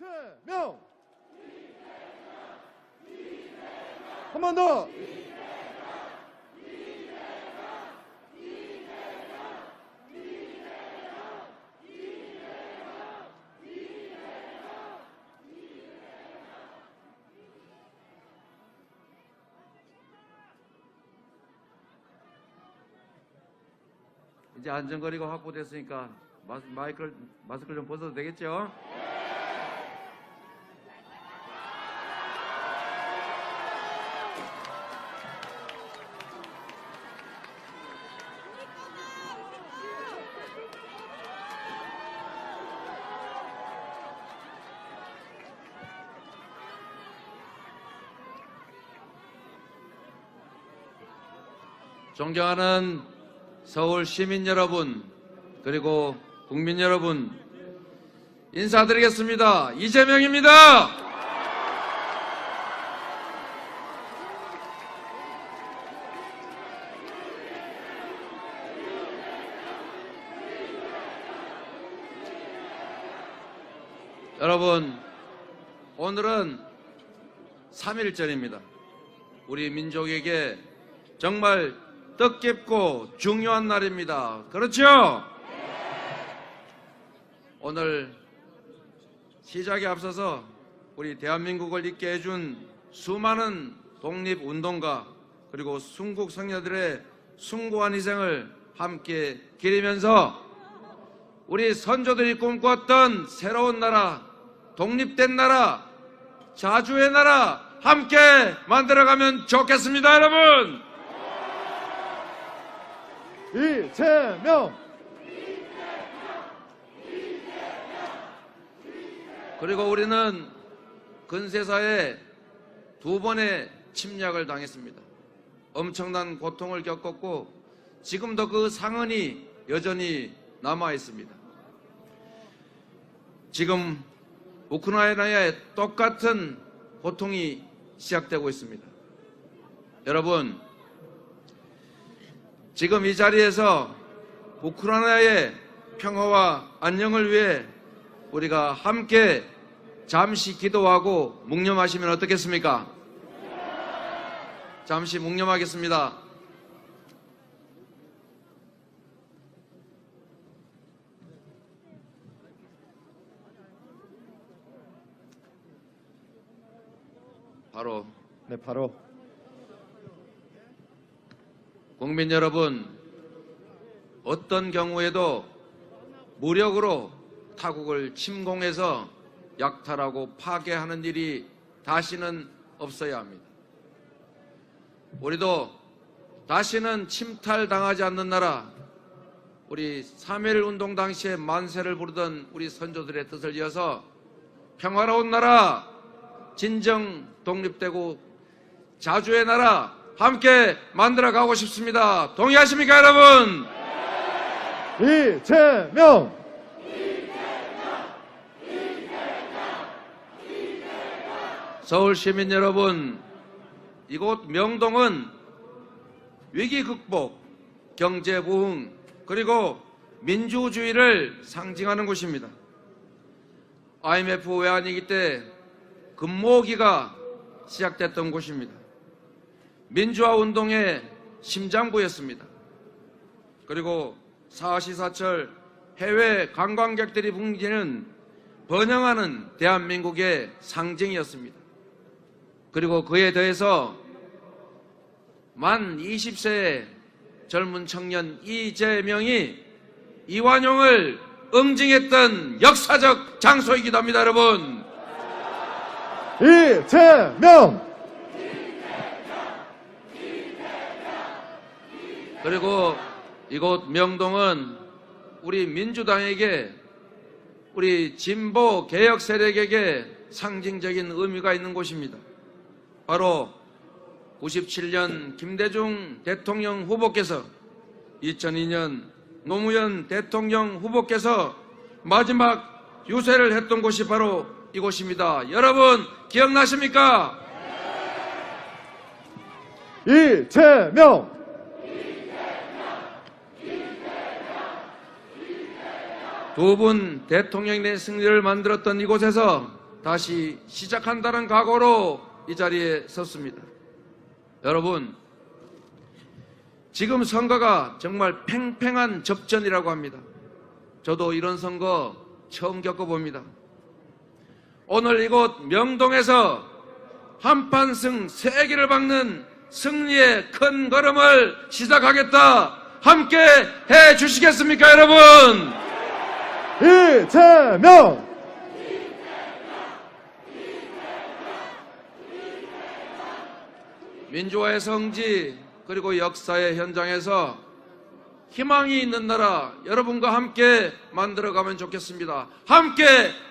이재명! 한 번 더! 이제 안전거리가 확보됐으니까 마스크를 좀 벗어도 되겠죠? 존경하는 서울 시민 여러분, 그리고 국민 여러분, 인사드리겠습니다. 이재명입니다. 여러분, 오늘은 3.1절입니다. 우리 민족에게 정말 뜻깊고 중요한 날입니다. 그렇죠? 오늘 시작에 앞서서 우리 대한민국을 있게 해준 수많은 독립운동가 그리고 순국 성녀들의 숭고한 희생을 함께 기리면서 우리 선조들이 꿈꿨던 새로운 나라, 독립된 나라, 자주의 나라 함께 만들어가면 좋겠습니다, 여러분! 이재명! 그리고 우리는 근세사에 2번의 침략을 당했습니다. 엄청난 고통을 겪었고 지금도 그 상흔이 여전히 남아 있습니다. 지금 우크라이나에 똑같은 고통이 시작되고 있습니다. 여러분, 지금 이 자리에서 우크라이나의 평화와 안녕을 위해 우리가 함께 잠시 기도하고 묵념하시면 어떻겠습니까? 잠시 묵념하겠습니다. 바로 국민 여러분, 어떤 경우에도 무력으로 타국을 침공해서 약탈하고 파괴하는 일이 다시는 없어야 합니다. 우리도 다시는 침탈당하지 않는 나라, 우리 3.1 운동 당시에 만세를 부르던 우리 선조들의 뜻을 이어서 평화로운 나라, 진정 독립되고 자주의 나라 함께 만들어가고 싶습니다. 동의하십니까, 여러분? 이재명! 서울 시민 여러분, 이곳 명동은 위기 극복, 경제 부흥, 그리고 민주주의를 상징하는 곳입니다. IMF 외환위기 때 금모기가 시작됐던 곳입니다. 민주화 운동의 심장부였습니다. 그리고 사시사철 해외 관광객들이 붐비는 번영하는 대한민국의 상징이었습니다. 그리고 그에 더해서 만 20세의 젊은 청년 이재명이 이완용을 응징했던 역사적 장소이기도 합니다, 여러분. 이재명! 그리고 이곳 명동은 우리 민주당에게, 우리 진보 개혁 세력에게 상징적인 의미가 있는 곳입니다. 바로 97년 김대중 대통령 후보께서 2002년 노무현 대통령 후보께서 마지막 유세를 했던 곳이 바로 이곳입니다. 여러분 기억나십니까? 이재명! 두 분 대통령의 승리를 만들었던 이곳에서 다시 시작한다는 각오로 이 자리에 섰습니다. 여러분, 지금 선거가 정말 팽팽한 접전이라고 합니다. 저도 이런 선거 처음 겪어봅니다. 오늘 이곳 명동에서 한판승 3개를 박는 승리의 큰 걸음을 시작하겠다. 함께 해 주시겠습니까, 여러분? 이재명! 민주화의 성지 그리고 역사의 현장에서 희망이 있는 나라 여러분과 함께 만들어가면 좋겠습니다. 함께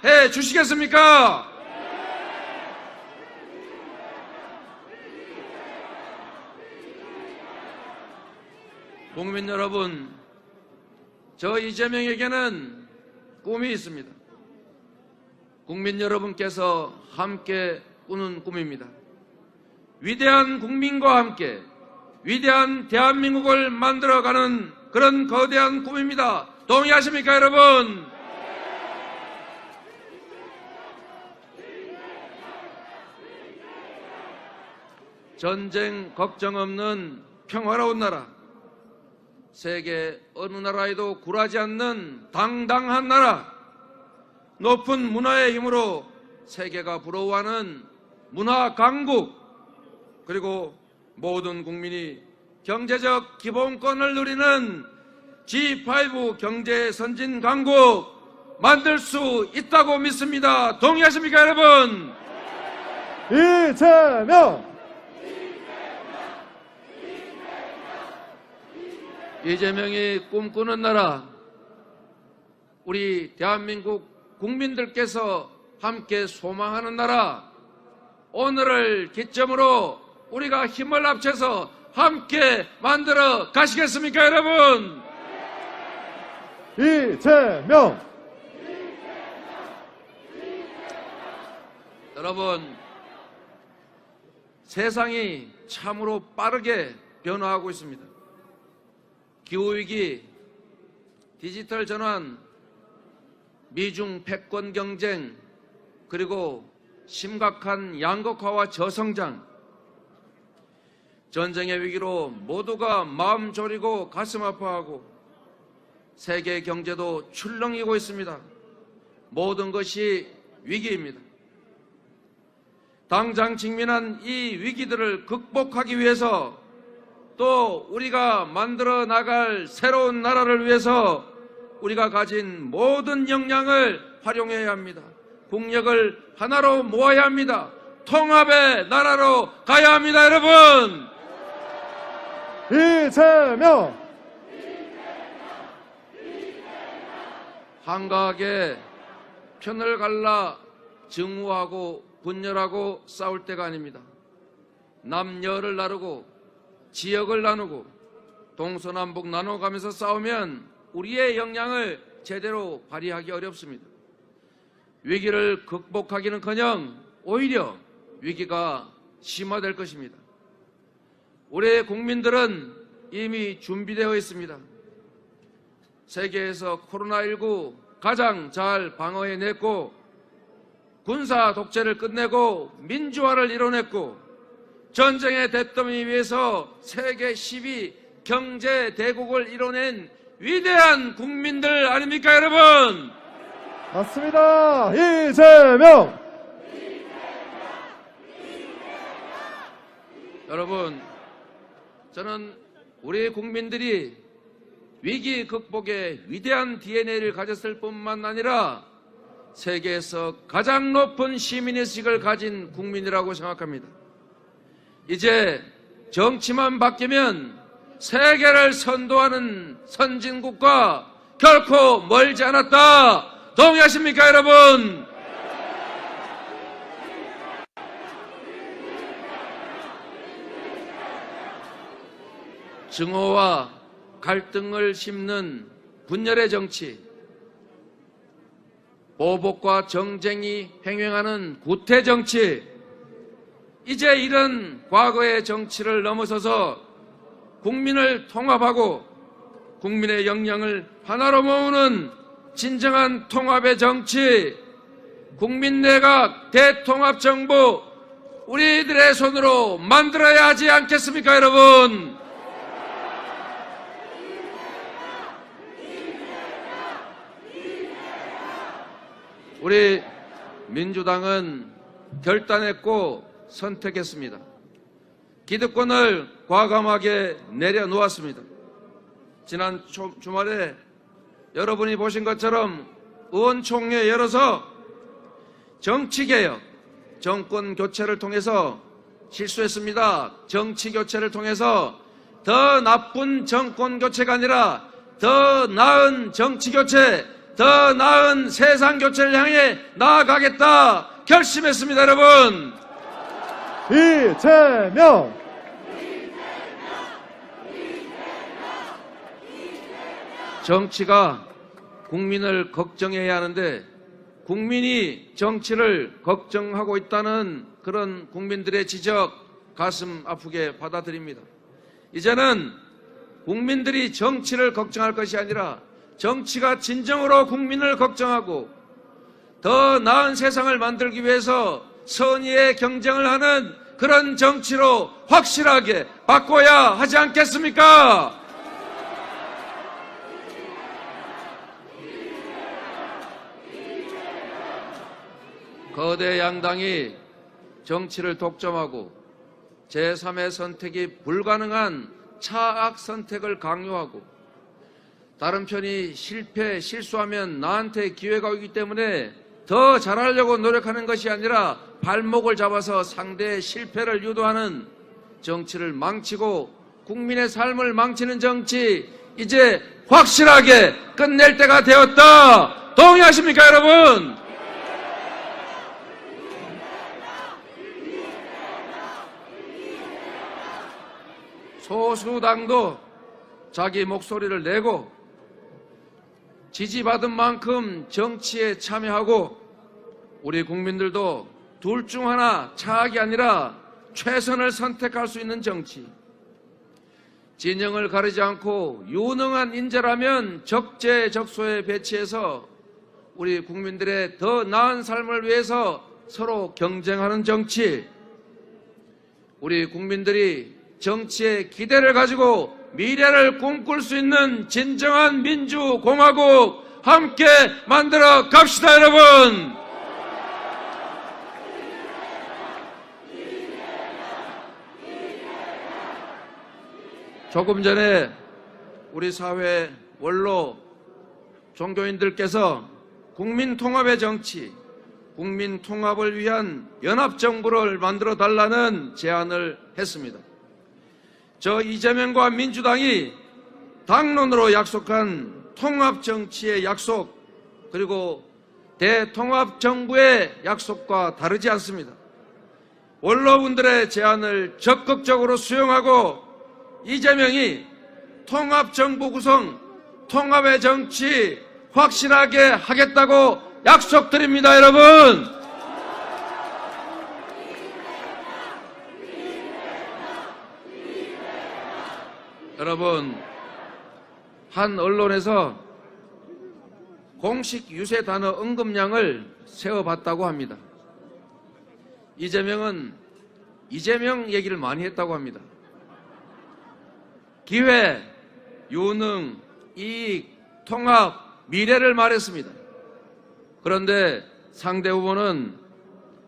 해 주시겠습니까? 국민 여러분, 저 이재명에게는 꿈이 있습니다. 국민 여러분께서 함께 꾸는 꿈입니다. 위대한 국민과 함께 위대한 대한민국을 만들어가는 그런 거대한 꿈입니다. 동의하십니까, 여러분? 전쟁 걱정 없는 평화로운 나라, 세계 어느 나라에도 굴하지 않는 당당한 나라, 높은 문화의 힘으로 세계가 부러워하는 문화 강국, 그리고 모든 국민이 경제적 기본권을 누리는 G5 경제 선진 강국 만들 수 있다고 믿습니다. 동의하십니까, 여러분? 이재명! 이재명이 꿈꾸는 나라, 우리 대한민국 국민들께서 함께 소망하는 나라, 오늘을 기점으로 우리가 힘을 합쳐서 함께 만들어 가시겠습니까, 여러분? 이재명! 여러분, 세상이 참으로 빠르게 변화하고 있습니다. 기후위기, 디지털 전환, 미중 패권 경쟁, 그리고 심각한 양극화와 저성장, 전쟁의 위기로 모두가 마음 졸이고 가슴 아파하고 세계 경제도 출렁이고 있습니다. 모든 것이 위기입니다. 당장 직면한 이 위기들을 극복하기 위해서 또 우리가 만들어 나갈 새로운 나라를 위해서 우리가 가진 모든 역량을 활용해야 합니다. 국력을 하나로 모아야 합니다. 통합의 나라로 가야 합니다, 여러분! 이재명! 한가하게 편을 갈라 증오하고 분열하고 싸울 때가 아닙니다. 남녀를 나누고 지역을 나누고 동서남북 나눠가면서 싸우면 우리의 역량을 제대로 발휘하기 어렵습니다. 위기를 극복하기는커녕 오히려 위기가 심화될 것입니다. 우리의 국민들은 이미 준비되어 있습니다. 세계에서 코로나19 가장 잘 방어해냈고 군사 독재를 끝내고 민주화를 이뤄냈고 전쟁의 대더미 위에서 세계 10위 경제 대국을 이뤄낸 위대한 국민들 아닙니까, 여러분? 맞습니다. 이재명! 여러분, 저는 우리 국민들이 위기 극복의 위대한 DNA를 가졌을 뿐만 아니라 세계에서 가장 높은 시민의식을 가진 국민이라고 생각합니다. 이제 정치만 바뀌면 세계를 선도하는 선진국과 결코 멀지 않았다. 동의하십니까, 여러분? 증오와 갈등을 심는 분열의 정치, 보복과 정쟁이 횡행하는 구태 정치, 이제 이런 과거의 정치를 넘어서서 국민을 통합하고 국민의 역량을 하나로 모으는 진정한 통합의 정치, 국민내각 대통합정부 우리들의 손으로 만들어야 하지 않겠습니까, 여러분? 우리 민주당은 결단했고 선택했습니다. 기득권을 과감하게 내려놓았습니다. 지난 주말에 여러분이 보신 것처럼 의원총회 열어서 정치개혁, 정권 교체를 통해서 실수했습니다. 정치 교체를 통해서 더 나쁜 정권 교체가 아니라 더 나은 정치 교체, 더 나은 세상 교체를 향해 나아가겠다 결심했습니다, 여러분. 이재명! 정치가 국민을 걱정해야 하는데 국민이 정치를 걱정하고 있다는 그런 국민들의 지적 가슴 아프게 받아들입니다. 이제는 국민들이 정치를 걱정할 것이 아니라 정치가 진정으로 국민을 걱정하고 더 나은 세상을 만들기 위해서 선의의 경쟁을 하는 그런 정치로 확실하게 바꿔야 하지 않겠습니까? 거대 양당이 정치를 독점하고 제3의 선택이 불가능한 차악 선택을 강요하고 다른 편이 실수하면 나한테 기회가 오기 때문에 더 잘하려고 노력하는 것이 아니라 발목을 잡아서 상대의 실패를 유도하는 정치를 망치고 국민의 삶을 망치는 정치 이제 확실하게 끝낼 때가 되었다. 동의하십니까, 여러분? 소수당도 자기 목소리를 내고 지지받은 만큼 정치에 참여하고 우리 국민들도 둘 중 하나 차악이 아니라 최선을 선택할 수 있는 정치, 진영을 가리지 않고 유능한 인재라면 적재적소에 배치해서 우리 국민들의 더 나은 삶을 위해서 서로 경쟁하는 정치, 우리 국민들이 정치에 기대를 가지고 미래를 꿈꿀 수 있는 진정한 민주공화국 함께 만들어 갑시다, 여러분! 조금 전에 우리 사회 원로 종교인들께서 국민통합의 정치, 국민통합을 위한 연합정부를 만들어 달라는 제안을 했습니다. 저 이재명과 민주당이 당론으로 약속한 통합정치의 약속 그리고 대통합정부의 약속과 다르지 않습니다. 원로분들의 제안을 적극적으로 수용하고 이재명이 통합정부 구성, 통합의 정치 확실하게 하겠다고 약속드립니다, 여러분! 여러분, 한 언론에서 공식 유세 단어 언급량을 세어봤다고 합니다. 이재명은 이재명 얘기를 많이 했다고 합니다. 기회, 유능, 이익, 통합, 미래를 말했습니다. 그런데 상대 후보는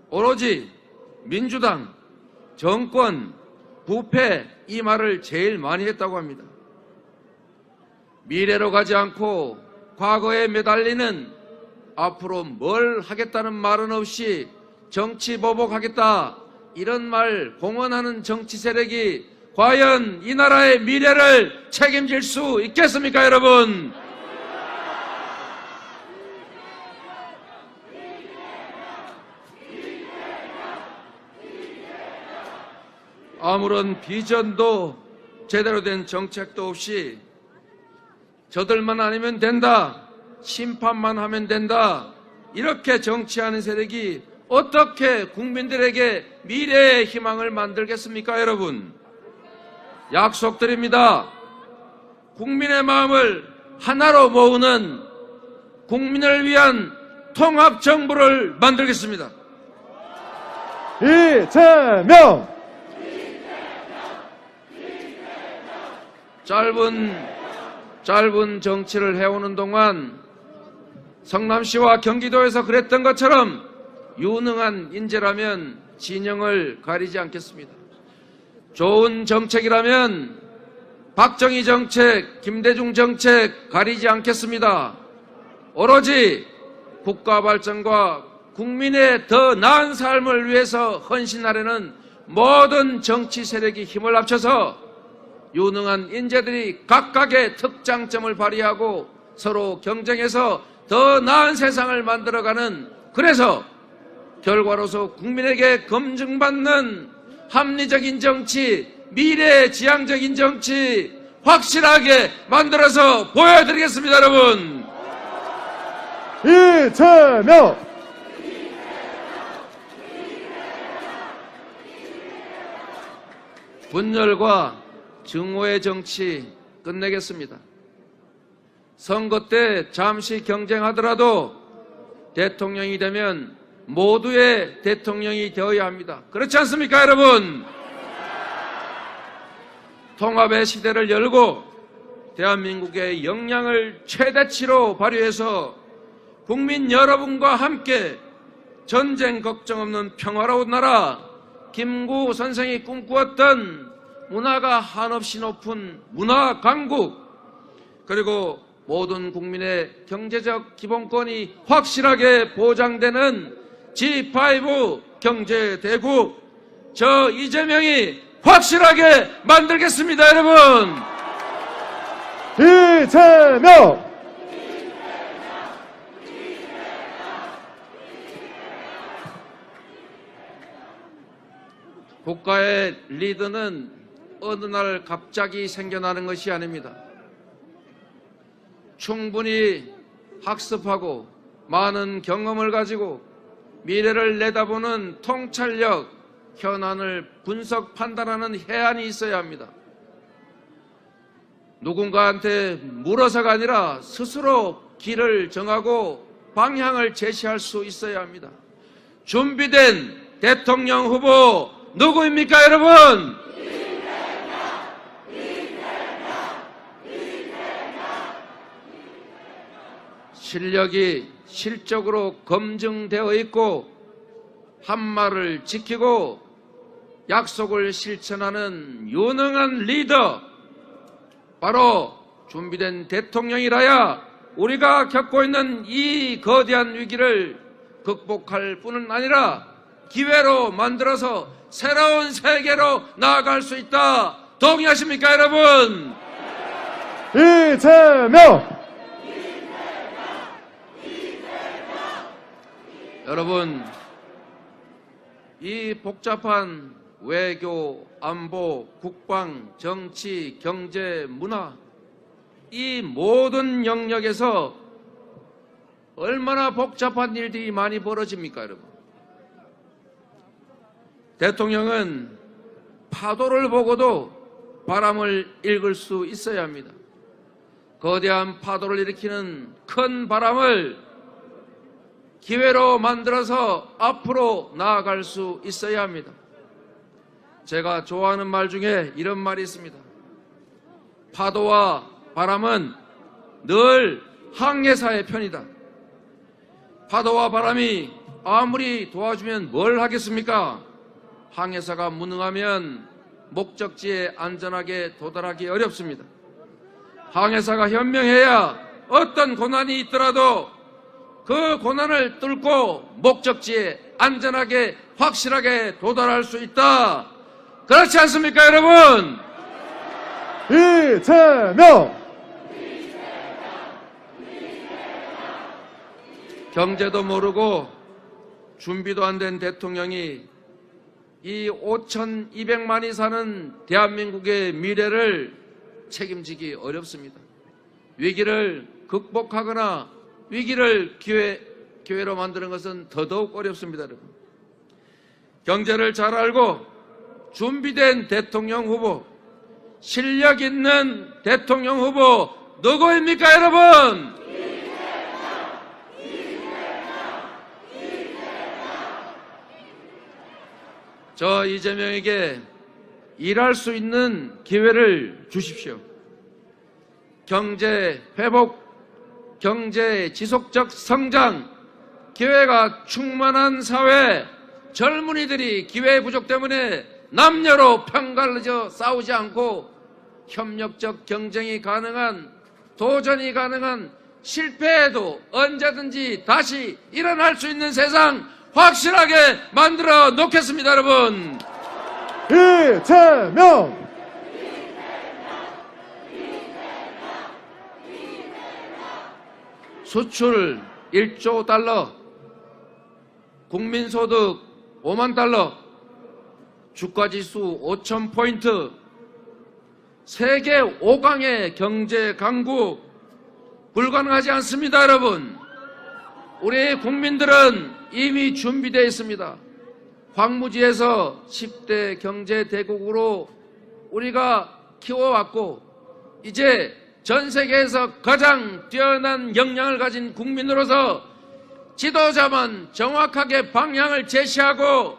오로지 민주당, 정권, 부패 이 말을 제일 많이 했다고 합니다. 미래로 가지 않고 과거에 매달리는 앞으로 뭘 하겠다는 말은 없이 정치 보복하겠다 이런 말 공언하는 정치 세력이 과연 이 나라의 미래를 책임질 수 있겠습니까, 여러분? 아무런 비전도 제대로 된 정책도 없이 저들만 아니면 된다, 심판만 하면 된다 이렇게 정치하는 세력이 어떻게 국민들에게 미래의 희망을 만들겠습니까, 여러분? 약속드립니다. 국민의 마음을 하나로 모으는 국민을 위한 통합정부를 만들겠습니다. 이재명! 짧은 정치를 해오는 동안 성남시와 경기도에서 그랬던 것처럼 유능한 인재라면 진영을 가리지 않겠습니다. 좋은 정책이라면 박정희 정책, 김대중 정책 가리지 않겠습니다. 오로지 국가 발전과 국민의 더 나은 삶을 위해서 헌신하려는 모든 정치 세력이 힘을 합쳐서 유능한 인재들이 각각의 특장점을 발휘하고 서로 경쟁해서 더 나은 세상을 만들어가는, 그래서 결과로서 국민에게 검증받는 합리적인 정치, 미래지향적인 정치 확실하게 만들어서 보여드리겠습니다. 여러분, 이재명! 분열과 증오의 정치 끝내겠습니다. 선거 때 잠시 경쟁하더라도 대통령이 되면 모두의 대통령이 되어야 합니다. 그렇지 않습니까, 여러분? 통합의 시대를 열고 대한민국의 역량을 최대치로 발휘해서 국민 여러분과 함께 전쟁 걱정 없는 평화로운 나라, 김구 선생이 꿈꾸었던 문화가 한없이 높은 문화 강국, 그리고 모든 국민의 경제적 기본권이 확실하게 보장되는 G5 경제 대국, 저 이재명이 확실하게 만들겠습니다. 여러분, 이재명! 국가의 리더는 어느 날 갑자기 생겨나는 것이 아닙니다. 충분히 학습하고 많은 경험을 가지고 미래를 내다보는 통찰력, 현안을 분석 판단하는 해안이 있어야 합니다. 누군가한테 물어서가 아니라 스스로 길을 정하고 방향을 제시할 수 있어야 합니다. 준비된 대통령 후보 누구입니까, 여러분? 실력이 실적으로 검증되어 있고 한 말을 지키고 약속을 실천하는 유능한 리더, 바로 준비된 대통령이라야 우리가 겪고 있는 이 거대한 위기를 극복할 뿐은 아니라 기회로 만들어서 새로운 세계로 나아갈 수 있다. 동의하십니까, 여러분? 이재명! 여러분, 이 복잡한 외교, 안보, 국방, 정치, 경제, 문화, 이 모든 영역에서 얼마나 복잡한 일들이 많이 벌어집니까, 여러분? 대통령은 파도를 보고도 바람을 읽을 수 있어야 합니다. 거대한 파도를 일으키는 큰 바람을 기회로 만들어서 앞으로 나아갈 수 있어야 합니다. 제가 좋아하는 말 중에 이런 말이 있습니다. 파도와 바람은 늘 항해사의 편이다. 파도와 바람이 아무리 도와주면 뭘 하겠습니까? 항해사가 무능하면 목적지에 안전하게 도달하기 어렵습니다. 항해사가 현명해야 어떤 고난이 있더라도 그 고난을 뚫고 목적지에 안전하게 확실하게 도달할 수 있다. 그렇지 않습니까, 여러분? 이재명! 경제도 모르고 준비도 안 된 대통령이 이 5,200만이 사는 대한민국의 미래를 책임지기 어렵습니다. 위기를 극복하거나 위기를 기회로 만드는 것은 더더욱 어렵습니다, 여러분. 경제를 잘 알고 준비된 대통령 후보, 실력 있는 대통령 후보 누구입니까, 여러분? 저 이재명에게 일할 수 있는 기회를 주십시오. 경제 회복, 경제 지속적 성장, 기회가 충만한 사회, 젊은이들이 기회 부족 때문에 남녀로 편갈라져 싸우지 않고 협력적 경쟁이 가능한, 도전이 가능한, 실패해도 언제든지 다시 일어날 수 있는 세상 확실하게 만들어 놓겠습니다, 여러분. 이재명! 수출 1조 달러, 국민소득 5만 달러, 주가지수 5,000포인트, 세계 5강의 경제 강국 불가능하지 않습니다, 여러분. 우리 국민들은 이미 준비되어 있습니다. 황무지에서 10대 경제 대국으로 우리가 키워왔고, 이제 전 세계에서 가장 뛰어난 역량을 가진 국민으로서 지도자만 정확하게 방향을 제시하고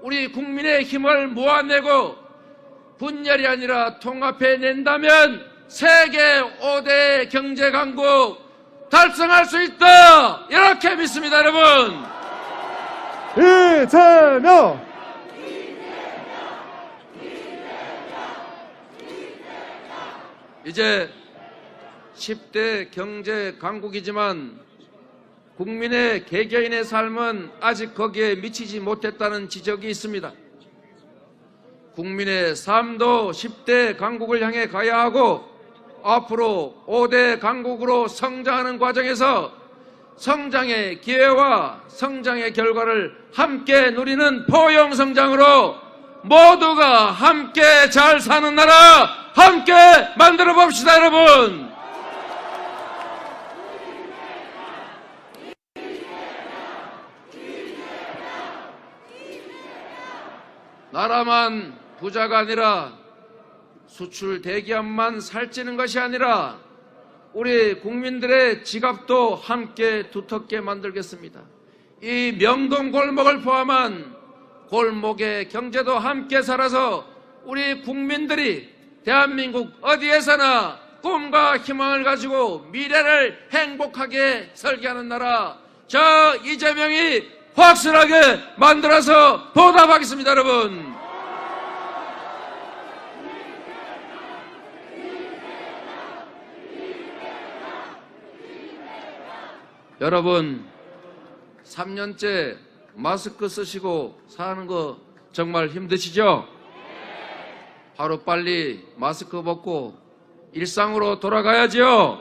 우리 국민의 힘을 모아내고 분열이 아니라 통합해낸다면 세계 5대 경제 강국 달성할 수 있다, 이렇게 믿습니다, 여러분. 이재명! 이제 10대 경제 강국이지만 국민의 개개인의 삶은 아직 거기에 미치지 못했다는 지적이 있습니다. 국민의 삶도 10대 강국을 향해 가야 하고 앞으로 5대 강국으로 성장하는 과정에서 성장의 기회와 성장의 결과를 함께 누리는 포용성장으로 모두가 함께 잘 사는 나라 함께 만들어 봅시다, 여러분. 나라만 부자가 아니라 수출 대기업만 살찌는 것이 아니라 우리 국민들의 지갑도 함께 두텁게 만들겠습니다. 이 명동 골목을 포함한 골목의 경제도 함께 살아서 우리 국민들이 대한민국 어디에서나 꿈과 희망을 가지고 미래를 행복하게 설계하는 나라, 저 이재명이 확실하게 만들어서 보답하겠습니다, 여러분. 여러분, 3년째 마스크 쓰시고 사는 거 정말 힘드시죠? 하루빨리 마스크 벗고 일상으로 돌아가야죠.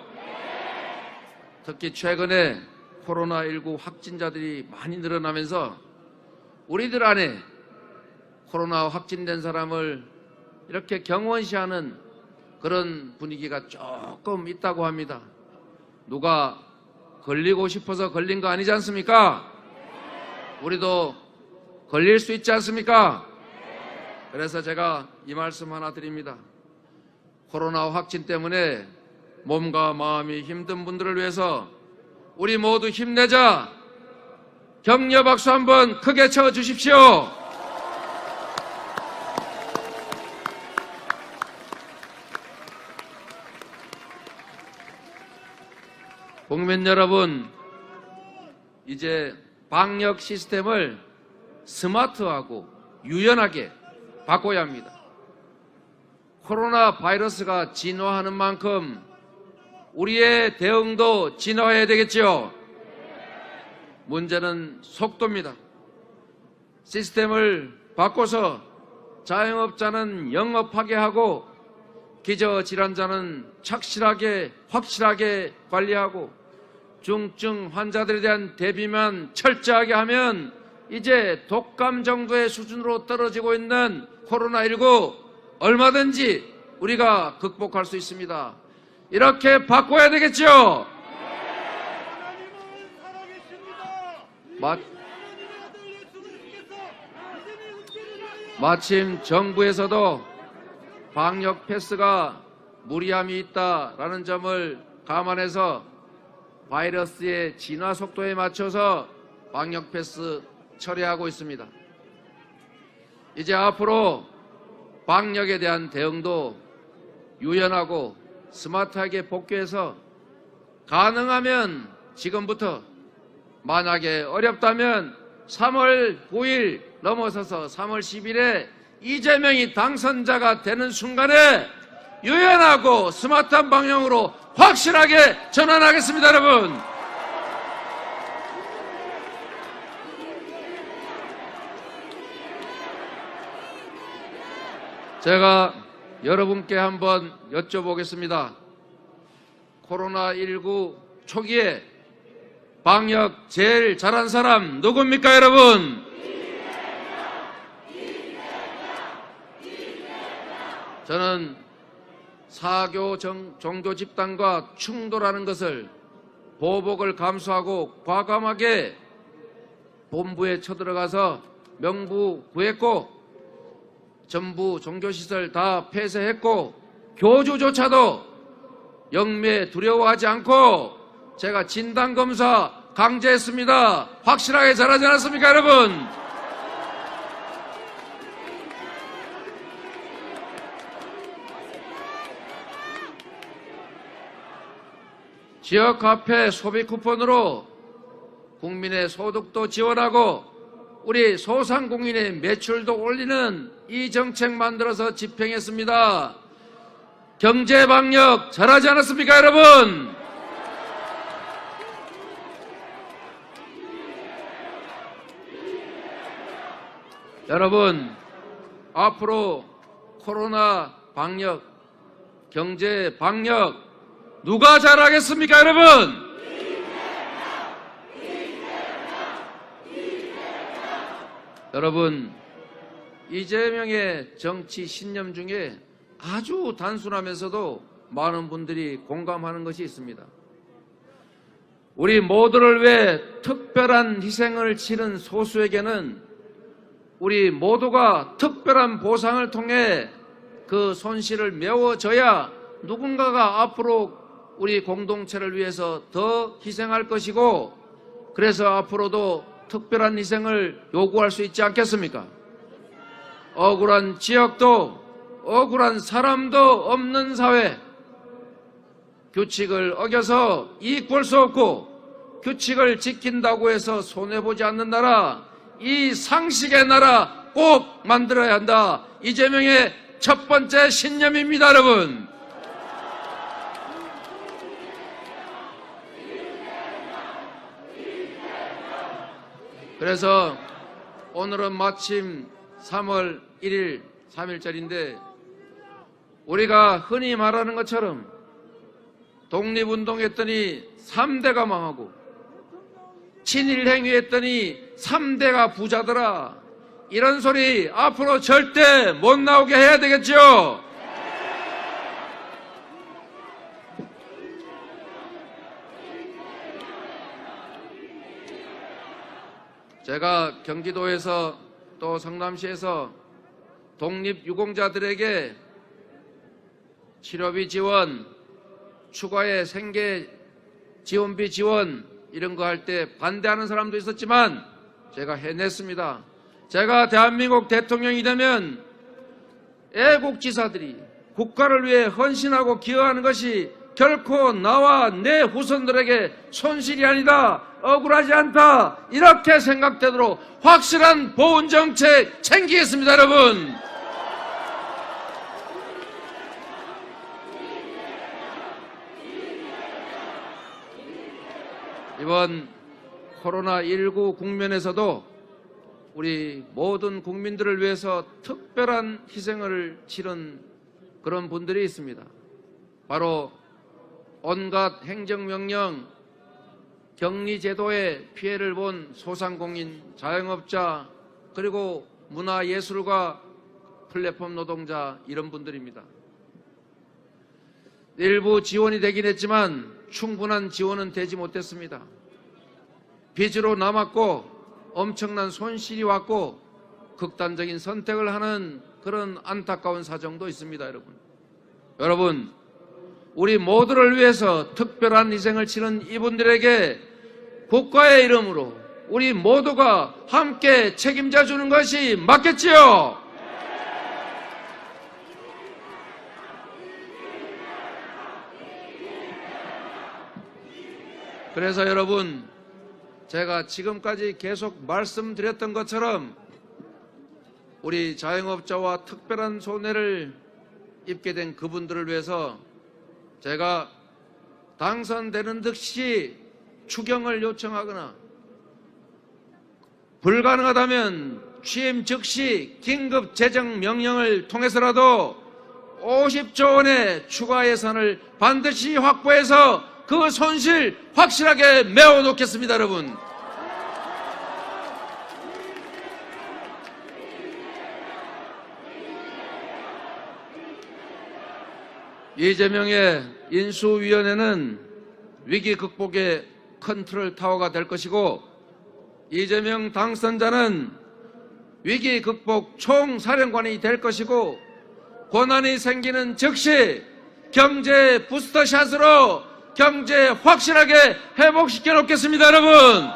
특히 최근에 코로나19 확진자들이 많이 늘어나면서 우리들 안에 코로나 확진된 사람을 이렇게 경원시하는 그런 분위기가 조금 있다고 합니다. 누가 걸리고 싶어서 걸린 거 아니지 않습니까? 우리도 걸릴 수 있지 않습니까? 그래서 제가 이 말씀 하나 드립니다. 코로나 확진 때문에 몸과 마음이 힘든 분들을 위해서 우리 모두 힘내자. 격려 박수 한번 크게 쳐주십시오. 국민 여러분, 이제 방역 시스템을 스마트하고 유연하게 바꿔야 합니다. 코로나 바이러스가 진화하는 만큼 우리의 대응도 진화해야 되겠죠. 문제는 속도입니다. 시스템을 바꿔서 자영업자는 영업하게 하고 기저질환자는 착실하게 확실하게 관리하고 중증 환자들에 대한 대비만 철저하게 하면 이제 독감 정도의 수준으로 떨어지고 있는 코로나19 얼마든지 우리가 극복할 수 있습니다. 이렇게 바꿔야 되겠죠? 마침 정부에서도 방역 패스가 무리함이 있다라는 점을 감안해서 바이러스의 진화 속도에 맞춰서 방역 패스 처리하고 있습니다. 이제 앞으로 방역에 대한 대응도 유연하고 스마트하게 복귀해서 가능하면 지금부터, 만약에 어렵다면 3월 9일 넘어서서 3월 10일에 이재명이 당선자가 되는 순간에 유연하고 스마트한 방향으로 확실하게 전환하겠습니다, 여러분. 제가 여러분께 한번 여쭤보겠습니다. 코로나19 초기에 방역 제일 잘한 사람 누굽니까, 여러분? 저는 사교 종교 집단과 충돌하는 것을 보복을 감수하고 과감하게 본부에 쳐들어가서 명부 구했고, 전부 종교시설 다 폐쇄했고, 교주조차도 영매 두려워하지 않고 제가 진단검사 강제했습니다. 확실하게 잘하지 않았습니까, 여러분? 지역화폐 소비 쿠폰으로 국민의 소득도 지원하고 우리 소상공인의 매출도 올리는 이 정책 만들어서 집행했습니다. 경제방역 잘하지 않았습니까, 여러분? 여러분, 앞으로 코로나 방역, 경제 방역 누가 잘하겠습니까, 여러분? 여러분, 이재명의 정치 신념 중에 아주 단순하면서도 많은 분들이 공감하는 것이 있습니다. 우리 모두를 위해 특별한 희생을 치른 소수에게는 우리 모두가 특별한 보상을 통해 그 손실을 메워줘야 누군가가 앞으로 우리 공동체를 위해서 더 희생할 것이고, 그래서 앞으로도 특별한 희생을 요구할 수 있지 않겠습니까? 억울한 지역도 억울한 사람도 없는 사회, 규칙을 어겨서 이익 볼 수 없고 규칙을 지킨다고 해서 손해보지 않는 나라, 이 상식의 나라 꼭 만들어야 한다. 이재명의 첫 번째 신념입니다, 여러분. 그래서 오늘은 마침 3월 1일 3일절인데 우리가 흔히 말하는 것처럼 독립운동했더니 3대가 망하고 친일행위했더니 3대가 부자더라, 이런 소리 앞으로 절대 못 나오게 해야 되겠죠. 제가 경기도에서 또 성남시에서 독립유공자들에게 치료비 지원, 추가의 생계 지원비 지원 이런 거 할 때 반대하는 사람도 있었지만 제가 해냈습니다. 제가 대한민국 대통령이 되면 애국지사들이 국가를 위해 헌신하고 기여하는 것이 결코 나와 내 후손들에게 손실이 아니다, 억울하지 않다, 이렇게 생각되도록 확실한 보훈정책 챙기겠습니다, 여러분. 이번 코로나19 국면에서도 우리 모든 국민들을 위해서 특별한 희생을 치른 그런 분들이 있습니다. 바로 온갖 행정명령, 격리제도에 피해를 본 소상공인, 자영업자, 그리고 문화예술가, 플랫폼 노동자, 이런 분들입니다. 일부 지원이 되긴 했지만 충분한 지원은 되지 못했습니다. 빚으로 남았고 엄청난 손실이 왔고 극단적인 선택을 하는 그런 안타까운 사정도 있습니다. 여러분, 우리 모두를 위해서 특별한 희생을 치른 이분들에게 국가의 이름으로 우리 모두가 함께 책임져 주는 것이 맞겠지요? 그래서 여러분, 제가 지금까지 계속 말씀드렸던 것처럼 우리 자영업자와 특별한 손해를 입게 된 그분들을 위해서 제가 당선되는 듯이 추경을 요청하거나 불가능하다면 취임 즉시 긴급 재정 명령을 통해서라도 50조 원의 추가 예산을 반드시 확보해서 그 손실 확실하게 메워놓겠습니다, 여러분. 이재명의 인수위원회는 위기 극복의 컨트롤 타워가 될 것이고, 이재명 당선자는 위기 극복 총사령관이 될 것이고, 권한이 생기는 즉시 경제 부스터샷으로 경제 확실하게 회복시켜 놓겠습니다, 여러분.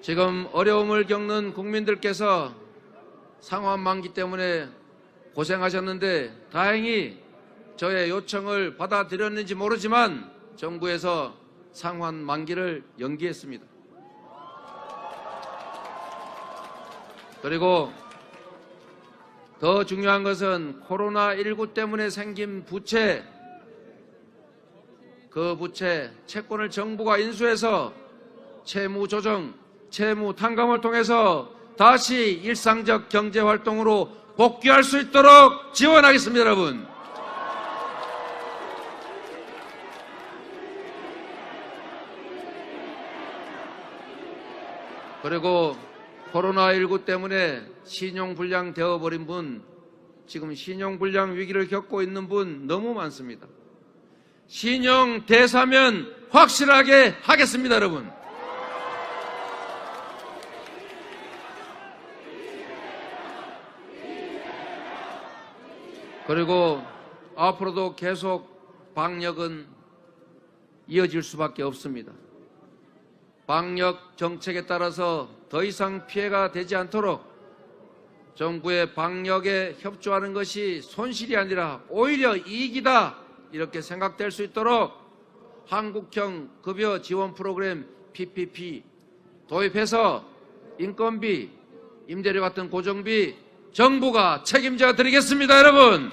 지금 어려움을 겪는 국민들께서 상환 만기 때문에 고생하셨는데 다행히 저의 요청을 받아들였는지 모르지만 정부에서 상환 만기를 연기했습니다. 그리고 더 중요한 것은 코로나19 때문에 생긴 부채, 그 부채 채권을 정부가 인수해서 채무 조정, 채무 탕감을 통해서 다시 일상적 경제 활동으로 복귀할 수 있도록 지원하겠습니다, 여러분. 그리고 코로나19 때문에 신용불량 되어버린 분, 지금 신용불량 위기를 겪고 있는 분 너무 많습니다. 신용 대사면 확실하게 하겠습니다, 여러분. 그리고 앞으로도 계속 방역은 이어질 수밖에 없습니다. 방역 정책에 따라서 더 이상 피해가 되지 않도록 정부의 방역에 협조하는 것이 손실이 아니라 오히려 이익이다, 이렇게 생각될 수 있도록 한국형 급여 지원 프로그램 PPP 도입해서 인건비, 임대료 같은 고정비 정부가 책임져 드리겠습니다, 여러분.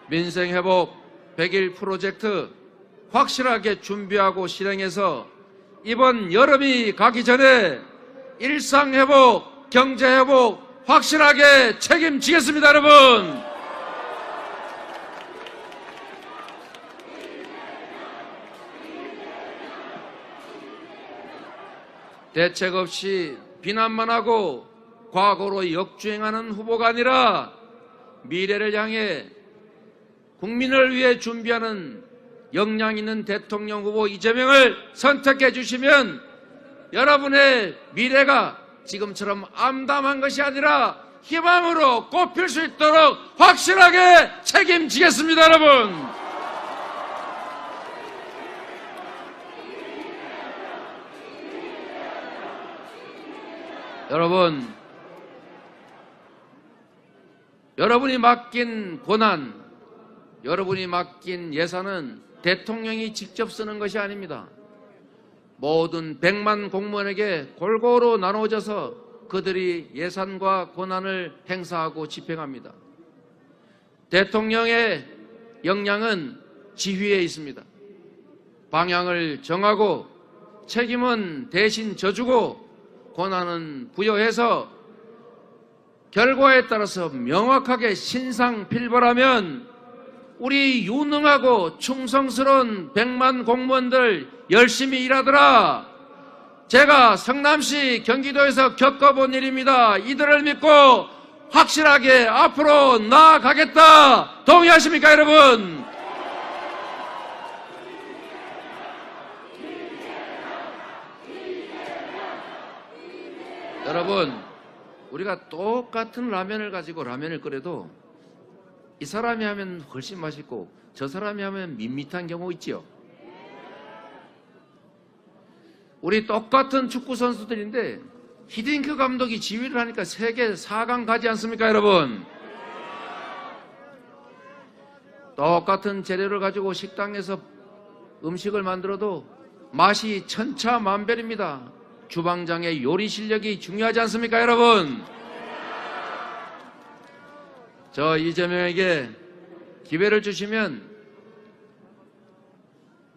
민생회복 100일 프로젝트 확실하게 준비하고 실행해서 이번 여름이 가기 전에 일상회복, 경제회복 확실하게 책임지겠습니다, 여러분. 대책 없이 비난만 하고 과거로 역주행하는 후보가 아니라 미래를 향해 국민을 위해 준비하는 역량 있는 대통령 후보 이재명을 선택해 주시면 여러분의 미래가 지금처럼 암담한 것이 아니라 희망으로 꽃필 수 있도록 확실하게 책임지겠습니다, 여러분. 여러분, 여러분이 맡긴 권한, 여러분이 맡긴 예산은 대통령이 직접 쓰는 것이 아닙니다. 모든 100만 공무원에게 골고루 나눠져서 그들이 예산과 권한을 행사하고 집행합니다. 대통령의 역량은 지휘에 있습니다. 방향을 정하고 책임은 대신 져주고 권한은 부여해서 결과에 따라서 명확하게 신상필벌하면 우리 유능하고 충성스러운 100만 공무원들 열심히 일하더라. 제가 성남시 경기도에서 겪어본 일입니다. 이들을 믿고 확실하게 앞으로 나아가겠다. 동의하십니까, 여러분? 여러분, 우리가 똑같은 라면을 가지고 라면을 끓여도 이 사람이 하면 훨씬 맛있고 저 사람이 하면 밋밋한 경우 있지요. 우리 똑같은 축구 선수들인데 히딩크 감독이 지휘를 하니까 세계 4강 가지 않습니까, 여러분? 똑같은 재료를 가지고 식당에서 음식을 만들어도 맛이 천차만별입니다. 주방장의 요리 실력이 중요하지 않습니까, 여러분? 저 이재명에게 기회를 주시면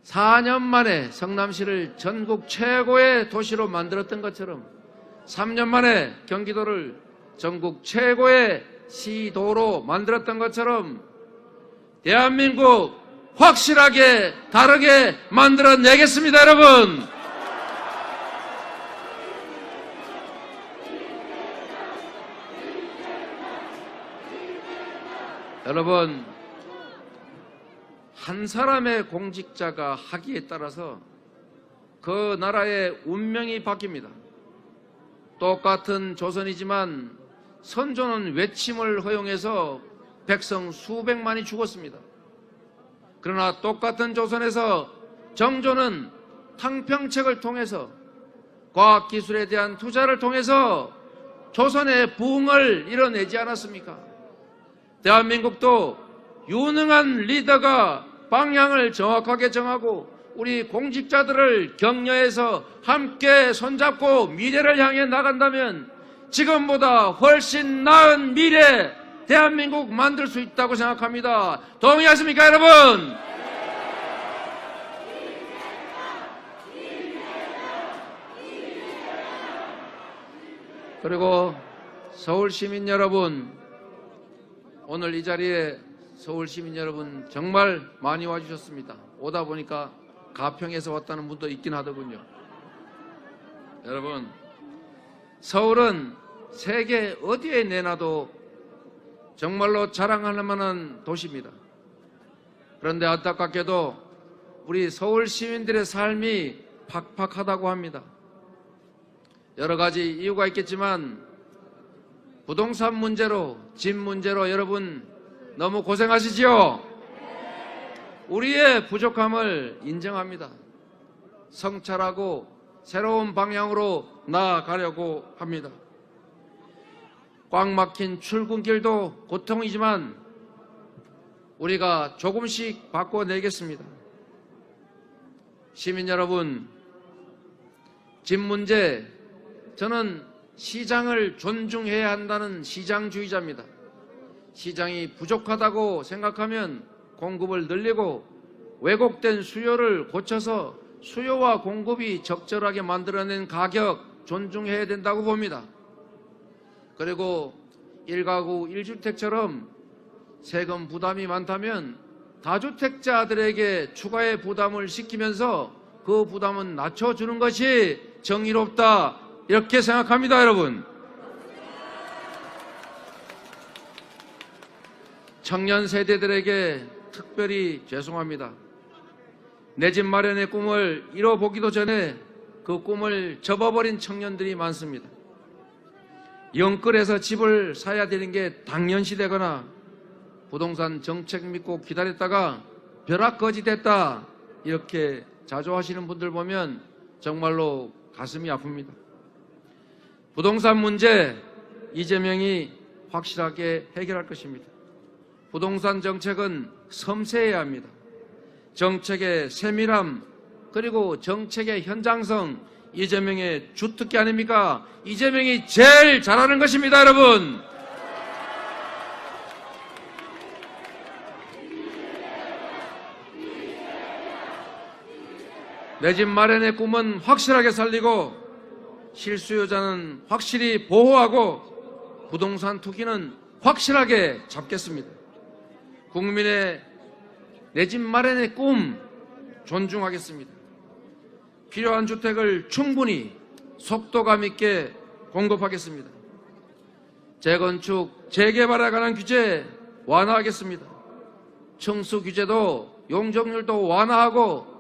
4년 만에 성남시를 전국 최고의 도시로 만들었던 것처럼 3년 만에 경기도를 전국 최고의 시도로 만들었던 것처럼 대한민국 확실하게 다르게 만들어내겠습니다, 여러분. 여러분, 한 사람의 공직자가 하기에 따라서 그 나라의 운명이 바뀝니다. 똑같은 조선이지만 선조는 외침을 허용해서 백성 수백만이 죽었습니다. 그러나 똑같은 조선에서 정조는 탕평책을 통해서 과학기술에 대한 투자를 통해서 조선의 부흥을 이뤄내지 않았습니까? 대한민국도 유능한 리더가 방향을 정확하게 정하고 우리 공직자들을 격려해서 함께 손잡고 미래를 향해 나간다면 지금보다 훨씬 나은 미래 대한민국 만들 수 있다고 생각합니다. 동의하십니까, 여러분? 그리고 서울 시민 여러분, 오늘 이 자리에 서울 시민 여러분 정말 많이 와주셨습니다. 오다 보니까 가평에서 왔다는 분도 있긴 하더군요. 여러분, 서울은 세계 어디에 내놔도 정말로 자랑할 만한 도시입니다. 그런데 안타깝게도 우리 서울 시민들의 삶이 팍팍하다고 합니다. 여러 가지 이유가 있겠지만 부동산 문제로, 집 문제로 여러분 너무 고생하시지요? 우리의 부족함을 인정합니다. 성찰하고 새로운 방향으로 나아가려고 합니다. 꽉 막힌 출근길도 고통이지만 우리가 조금씩 바꿔내겠습니다. 시민 여러분, 집 문제, 저는 시장을 존중해야 한다는 시장주의자입니다. 시장이 부족하다고 생각하면 공급을 늘리고 왜곡된 수요를 고쳐서 수요와 공급이 적절하게 만들어낸 가격 존중해야 된다고 봅니다. 그리고 1가구 1주택처럼 세금 부담이 많다면 다주택자들에게 추가의 부담을 시키면서 그 부담은 낮춰주는 것이 정의롭다, 이렇게 생각합니다, 여러분. 청년 세대들에게 특별히 죄송합니다. 내 집 마련의 꿈을 이뤄보기도 전에 그 꿈을 접어버린 청년들이 많습니다. 영끌에서 집을 사야 되는 게 당연시되거나 부동산 정책 믿고 기다렸다가 벼락거지 됐다, 이렇게 자조하시는 분들 보면 정말로 가슴이 아픕니다. 부동산 문제, 이재명이 확실하게 해결할 것입니다. 부동산 정책은 섬세해야 합니다. 정책의 세밀함, 그리고 정책의 현장성, 이재명의 주특기 아닙니까? 이재명이 제일 잘하는 것입니다, 여러분. 내 집 마련의 꿈은 확실하게 살리고 실수요자는 확실히 보호하고 부동산 투기는 확실하게 잡겠습니다. 국민의 내 집 마련의 꿈 존중하겠습니다. 필요한 주택을 충분히 속도감 있게 공급하겠습니다. 재건축, 재개발에 관한 규제 완화하겠습니다. 청수 규제도 용적률도 완화하고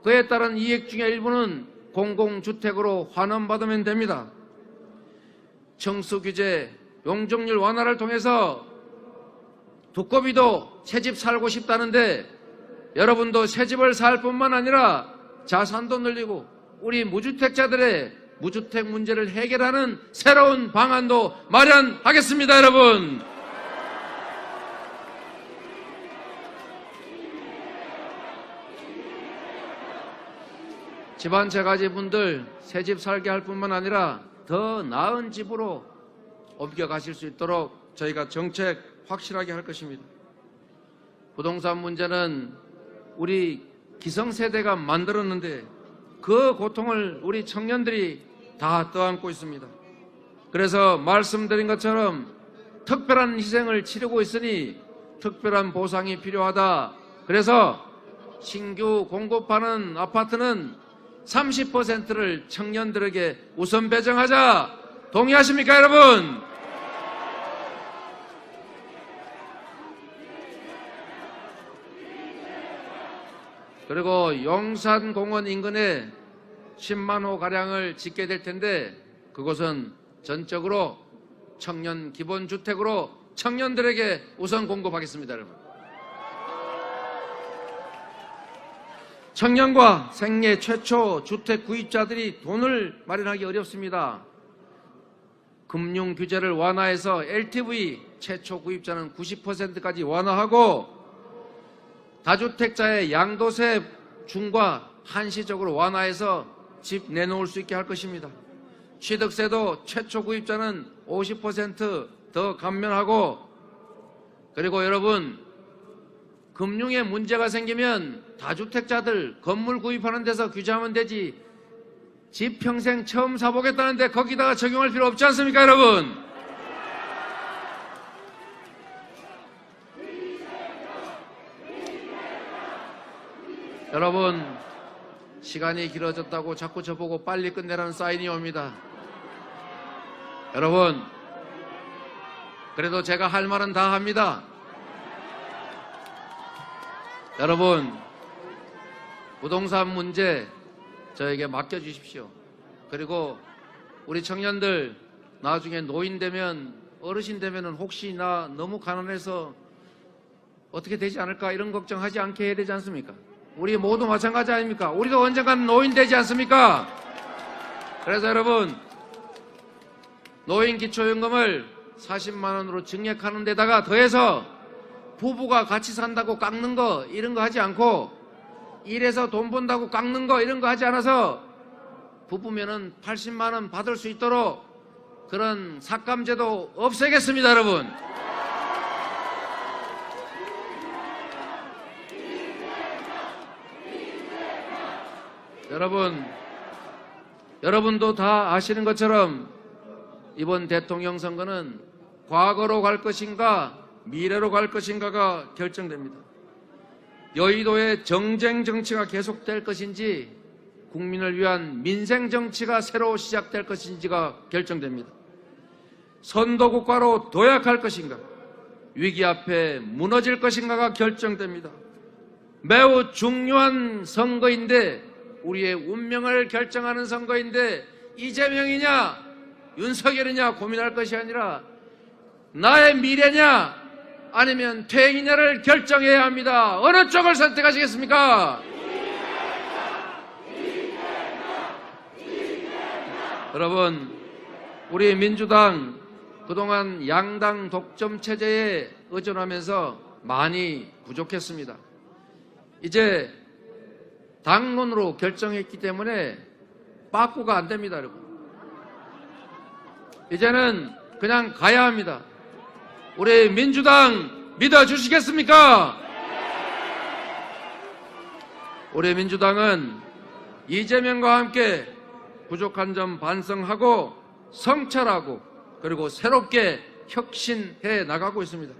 그에 따른 이익 중의 일부는 공공주택으로 환원받으면 됩니다. 청수 규제, 용적률 완화를 통해서 두꺼비도 새집 살고 싶다는데 여러분도 새집을 살 뿐만 아니라 자산도 늘리고 우리 무주택자들의 무주택 문제를 해결하는 새로운 방안도 마련하겠습니다, 여러분. 집 한 채 가진 분들 새 집 살게 할 뿐만 아니라 더 나은 집으로 옮겨가실 수 있도록 저희가 정책 확실하게 할 것입니다. 부동산 문제는 우리 기성세대가 만들었는데 그 고통을 우리 청년들이 다 떠안고 있습니다. 그래서 말씀드린 것처럼 특별한 희생을 치르고 있으니 특별한 보상이 필요하다. 그래서 신규 공급하는 아파트는 30%를 청년들에게 우선 배정하자. 동의하십니까, 여러분? 그리고 용산공원 인근에 10만 호 가량을 짓게 될 텐데 그것은 전적으로 청년 기본주택으로 청년들에게 우선 공급하겠습니다, 여러분. 청년과 생애 최초 주택 구입자들이 돈을 마련하기 어렵습니다. 금융 규제를 완화해서 LTV 최초 구입자는 90%까지 완화하고 다주택자의 양도세 중과 한시적으로 완화해서 집 내놓을 수 있게 할 것입니다. 취득세도 최초 구입자는 50% 감면하고, 그리고 여러분, 금융에 문제가 생기면 다주택자들 건물 구입하는 데서 규제하면 되지, 집 평생 처음 사보겠다는데 거기다가 적용할 필요 없지 않습니까, 여러분? 여러분, 시간이 길어졌다고 자꾸 저보고 빨리 끝내라는 사인이 옵니다. 여러분, 그래도 제가 할 말은 다 합니다. 여러분, 부동산 문제 저에게 맡겨주십시오. 그리고 우리 청년들 나중에 노인 되면, 어르신 되면 혹시 나 너무 가난해서 어떻게 되지 않을까 이런 걱정하지 않게 해야 되지 않습니까? 우리 모두 마찬가지 아닙니까? 우리도 언젠간 노인 되지 않습니까? 그래서 여러분, 노인 기초연금을 40만 원으로 증액하는 데다가 더해서 부부가 같이 산다고 깎는 거 이런 거 하지 않고, 일해서 돈 번다고 깎는 거 이런 거 하지 않아서 부부면은 80만 원 받을 수 있도록 그런 삭감제도 없애겠습니다, 여러분. 여러분도 다 아시는 것처럼 이번 대통령 선거는 과거로 갈 것인가 미래로 갈 것인가가 결정됩니다. 여의도의 정쟁 정치가 계속될 것인지 국민을 위한 민생 정치가 새로 시작될 것인지가 결정됩니다. 선도국가로 도약할 것인가, 위기 앞에 무너질 것인가가 결정됩니다. 매우 중요한 선거인데, 우리의 운명을 결정하는 선거인데, 이재명이냐 윤석열이냐 고민할 것이 아니라 나의 미래냐 아니면 퇴행이냐를 결정해야 합니다. 어느 쪽을 선택하시겠습니까? 여러분, 우리 민주당 그동안 양당 독점 체제에 의존하면서 많이 부족했습니다. 이제 당론으로 결정했기 때문에 빠꾸가 안 됩니다, 여러분. 이제는 그냥 가야 합니다. 우리 민주당 믿어주시겠습니까? 우리 민주당은 이재명과 함께 부족한 점 반성하고 성찰하고 그리고 새롭게 혁신해 나가고 있습니다.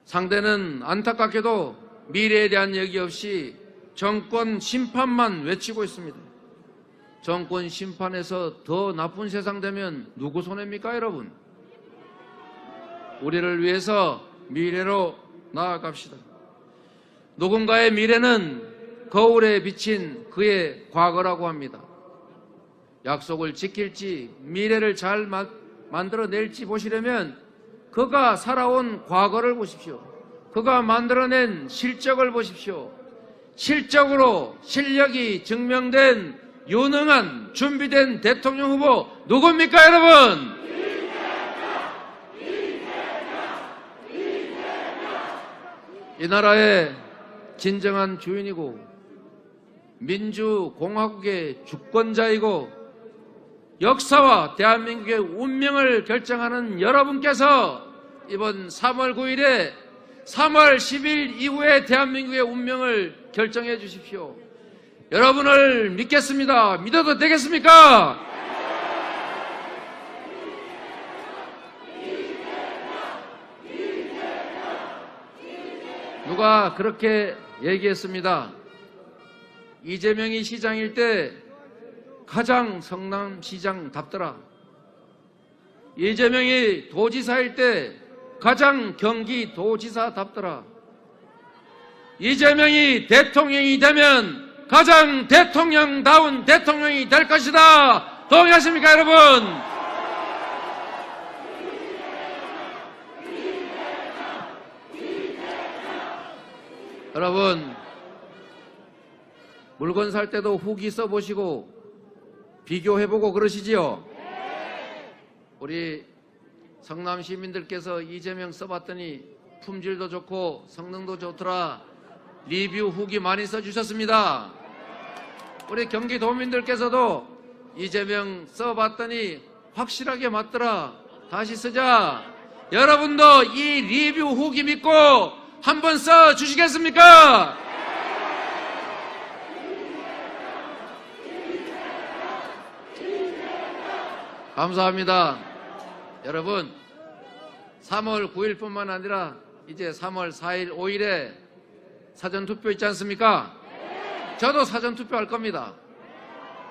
상대는 안타깝게도 미래에 대한 얘기 없이 정권 심판만 외치고 있습니다. 정권 심판에서 더 나쁜 세상 되면 누구 손해입니까, 여러분? 우리를 위해서 미래로 나아갑시다. 누군가의 미래는 거울에 비친 그의 과거라고 합니다. 약속을 지킬지 미래를 잘 만들어낼지 보시려면 그가 살아온 과거를 보십시오. 그가 만들어낸 실적을 보십시오. 실적으로 실력이 증명된 유능한 준비된 대통령 후보 누굽니까, 여러분? 이 나라의 진정한 주인이고 민주공화국의 주권자이고 역사와 대한민국의 운명을 결정하는 여러분께서 이번 3월 9일에 3월 10일 이후에 대한민국의 운명을 결정해 주십시오. 여러분을 믿겠습니다. 믿어도 되겠습니까? 누가 그렇게 얘기했습니다. 이재명이 시장일 때 가장 성남시장답더라. 이재명이 도지사일 때 가장 경기도지사답더라. 이재명이 대통령이 되면 가장 대통령다운 대통령이 될 것이다. 동의하십니까, 여러분? 여러분, 물건 살 때도 후기 써보시고 비교해보고 그러시지요? 우리 성남 시민들께서 이재명 써봤더니 품질도 좋고 성능도 좋더라. 리뷰 후기 많이 써주셨습니다. 우리 경기도민들께서도 이재명 써봤더니 확실하게 맞더라. 다시 쓰자. 여러분도 이 리뷰 후기 믿고 한번 써주시겠습니까? 감사합니다. 여러분, 3월 9일뿐만 아니라 이제 3월 4일, 5일에 사전투표 있지 않습니까? 저도 사전투표 할 겁니다.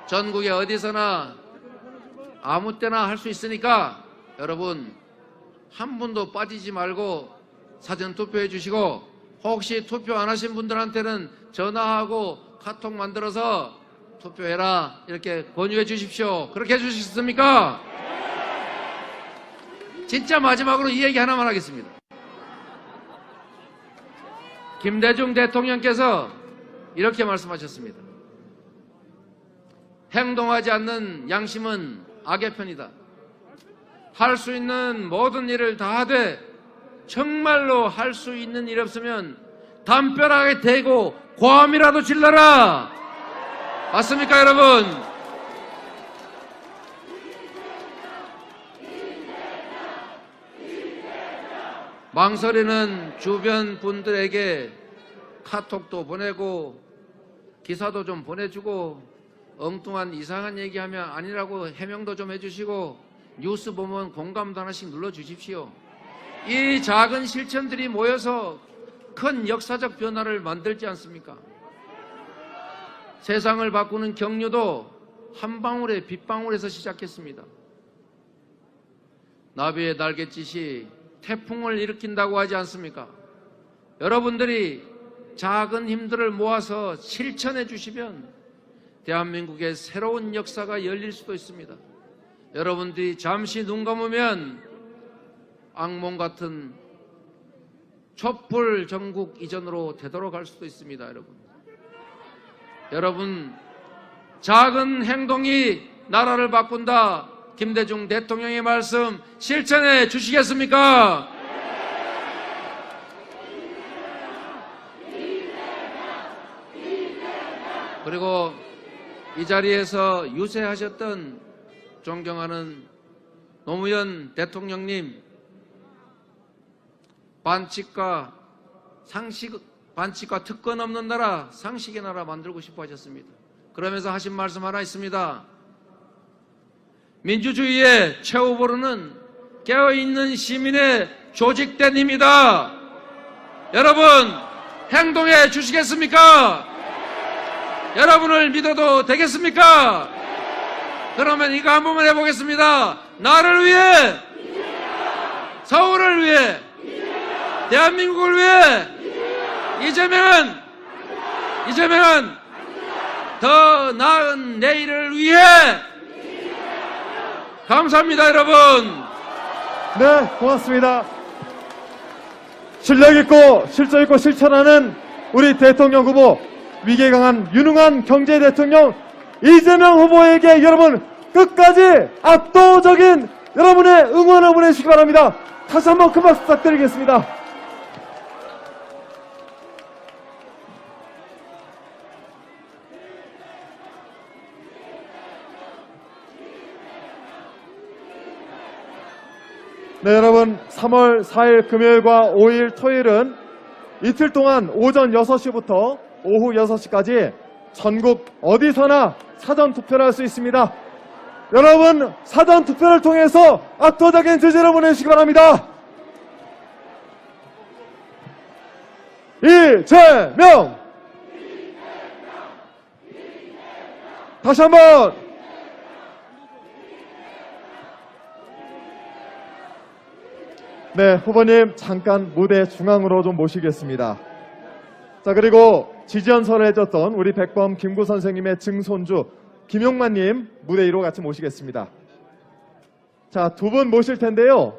전국에 어디서나 아무 때나 할 수 있으니까 여러분 한 분도 빠지지 말고 사전투표해 주시고, 혹시 투표 안 하신 분들한테는 전화하고 카톡 만들어서 투표해라 이렇게 권유해 주십시오. 그렇게 해주시겠습니까? 진짜 마지막으로 이 얘기 하나만 하겠습니다. 김대중 대통령께서 이렇게 말씀하셨습니다. 행동하지 않는 양심은 악의 편이다. 할 수 있는 모든 일을 다 하되 정말로 할 수 있는 일 없으면 담벼락에 대고 고함이라도 질러라. 맞습니까, 여러분? 망설이는 주변 분들에게 카톡도 보내고 기사도 좀 보내주고 엉뚱한 이상한 얘기하면 아니라고 해명도 좀 해주시고 뉴스 보면 공감도 하나씩 눌러주십시오. 이 작은 실천들이 모여서 큰 역사적 변화를 만들지 않습니까? 세상을 바꾸는 경류도 한 방울의 빗방울에서 시작했습니다. 나비의 날갯짓이 태풍을 일으킨다고 하지 않습니까? 여러분들이 작은 힘들을 모아서 실천해 주시면 대한민국의 새로운 역사가 열릴 수도 있습니다. 여러분들이 잠시 눈 감으면 악몽 같은 촛불 전국 이전으로 되돌아갈 수도 있습니다. 여러분, 작은 행동이 나라를 바꾼다. 김대중 대통령의 말씀 실천해 주시겠습니까? 그리고 이 자리에서 유세하셨던 존경하는 노무현 대통령님, 반칙과 특권 없는 나라, 상식의 나라 만들고 싶어 하셨습니다. 그러면서 하신 말씀 하나 있습니다. 민주주의의 최후보로는 깨어있는 시민의 조직된 힘이다. 여러분, 행동해 주시겠습니까? 여러분을 믿어도 되겠습니까? 그러면 이거 한 번만 해보겠습니다. 나를 위해, 서울을 위해, 대한민국을 위해 이재명은 더 나은 내일을 위해. 감사합니다, 여러분. 네, 고맙습니다. 실력 있고 실적 있고 실천하는 우리 대통령 후보, 위기에 강한 유능한 경제 대통령 이재명 후보에게 여러분 끝까지 압도적인 여러분의 응원을 보내주시기 바랍니다. 다시 한번 큰 박수 부탁드리겠습니다. 네, 여러분 3월 4일 금요일과 5일 토요일은 이틀 동안 오전 6시부터 오후 6시까지 전국 어디서나 사전투표를 할 수 있습니다. 여러분 사전투표를 통해서 압도적인 지지를 보내주시기 바랍니다. 이재명! 다시 한번! 네, 후보님 잠깐 무대 중앙으로 좀 모시겠습니다. 자, 그리고 지지연설을 해줬던 우리 백범 김구 선생님의 증손주 김용만님 무대 위로 같이 모시겠습니다. 자, 두 분 모실 텐데요.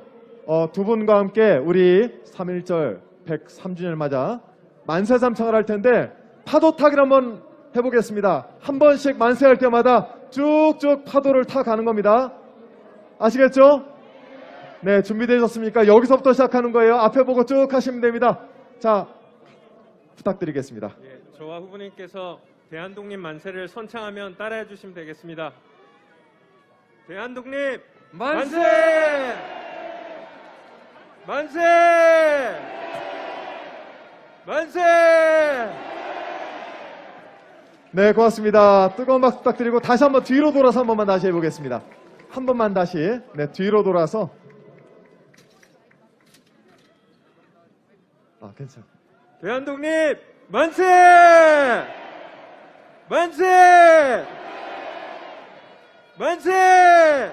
두 분과 함께 우리 3.1절 103주년을 맞아 만세삼창을 할 텐데 파도 타기를 한번 해보겠습니다. 한 번씩 만세할 때마다 쭉쭉 파도를 타 가는 겁니다. 아시겠죠? 네, 준비되셨습니까? 여기서부터 시작하는 거예요. 앞에 보고 쭉 하시면 됩니다. 자, 부탁드리겠습니다. 예, 저와 후보님께서 대한독립 만세를 선창하면 따라해 주시면 되겠습니다. 대한독립 만세! 만세! 만세! 네, 고맙습니다. 뜨거운 박수 부탁드리고 다시 한번 뒤로 돌아서 한 번만 다시 해보겠습니다. 한 번만 다시. 네, 뒤로 돌아서. 아, 괜찮아. 대한독립 만세! 만세! 만세!